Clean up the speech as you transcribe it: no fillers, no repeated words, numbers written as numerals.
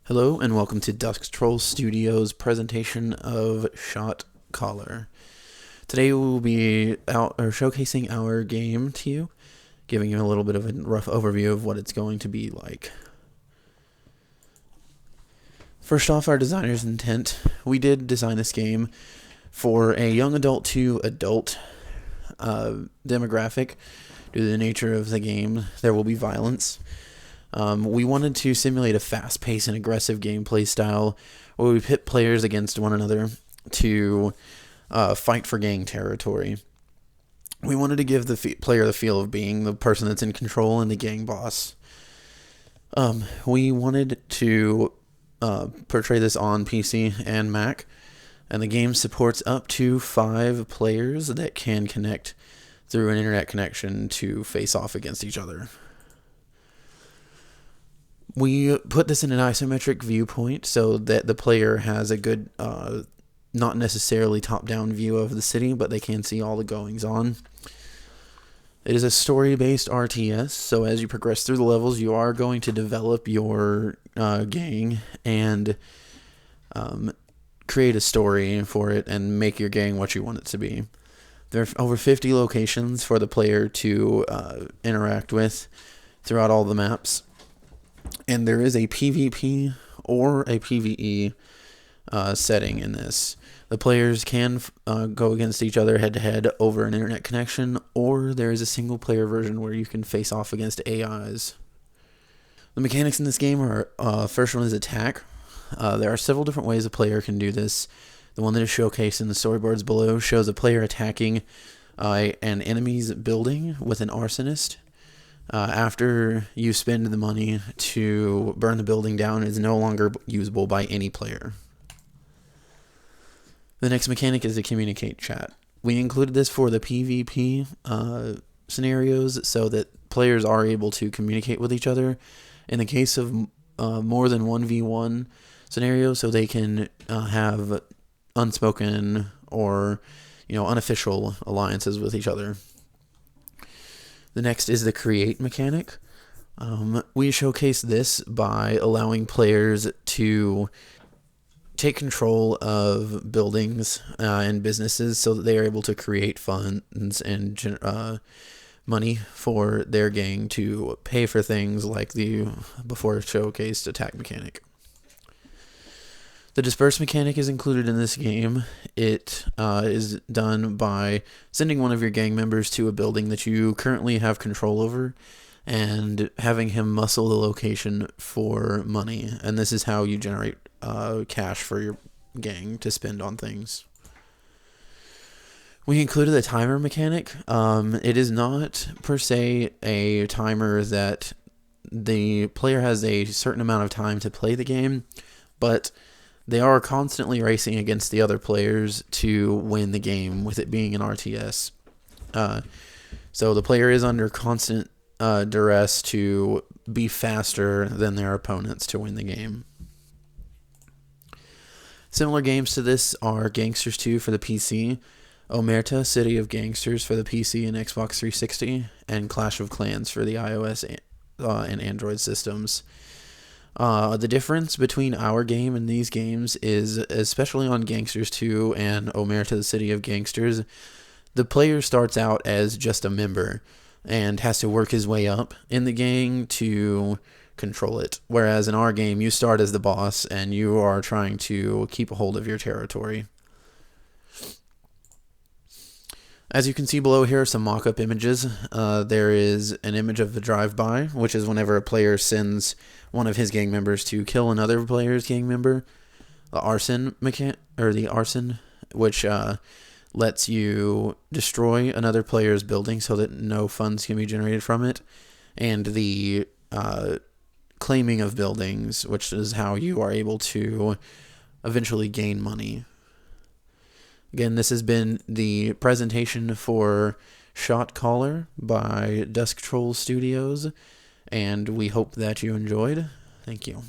Hello and welcome to DuskTrollStudios presentation of ShotCaller. Today we will be showcasing our game to you, giving you a little bit of a rough overview of what it's going to be like. First off, our designer's intent. We did design this game for a young adult to adult demographic. Due to the nature of the game, there will be violence. We wanted to simulate a fast-paced and aggressive gameplay style where we pit players against one another to fight for gang territory. We wanted to give the player the feel of being the person that's in control and the gang boss. We wanted to portray this on PC and Mac, and the game supports up to 5 players that can connect through an internet connection to face off against each other. We put this in an isometric viewpoint so that the player has a good, not necessarily top-down view of the city, but they can see all the goings-on. It is a story-based RTS, so as you progress through the levels, you are going to develop your gang and create a story for it and make your gang what you want it to be. There are over 50 locations for the player to interact with throughout all the maps. And there is a PvP or a PvE setting in this. The players can go against each other head-to-head over an internet connection, or there is a single-player version where you can face off against AIs. The mechanics in this game are, first one is attack. There are several different ways a player can do this. The one that is showcased in the storyboards below shows a player attacking an enemy's building with an arsonist. After you spend the money to burn the building down, it is no longer usable by any player. The next mechanic is the communicate chat. We included this for the PvP scenarios so that players are able to communicate with each other in the case of more than 1v1 scenarios, so they can have unspoken or unofficial alliances with each other. The next is the create mechanic. We showcase this by allowing players to take control of buildings and businesses so that they are able to create funds and money for their gang to pay for things like the before showcased attack mechanic. The disperse mechanic is included in this game. It is done by sending one of your gang members to a building that you currently have control over and having him muscle the location for money. And this is how you generate cash for your gang to spend on things. We included a timer mechanic. It is not per se a timer that the player has a certain amount of time to play the game, but they are constantly racing against the other players to win the game, with it being an RTS. So the player is under constant duress to be faster than their opponents to win the game. Similar games to this are Gangsters 2 for the PC, Omerta, City of Gangsters for the PC and Xbox 360, and Clash of Clans for the iOS and Android systems. The difference between our game and these games is, especially on Gangsters 2 and Omerta, the City of Gangsters, the player starts out as just a member and has to work his way up in the gang to control it. Whereas in our game, you start as the boss and you are trying to keep a hold of your territory. As you can see below, here are some mock-up images. There is an image of the drive-by, which is whenever a player sends one of his gang members to kill another player's gang member. The arson which lets you destroy another player's building so that no funds can be generated from it. And the claiming of buildings, which is how you are able to eventually gain money. Again, this has been the presentation for ShotCaller by DuskTrollStudios, and we hope that you enjoyed. Thank you.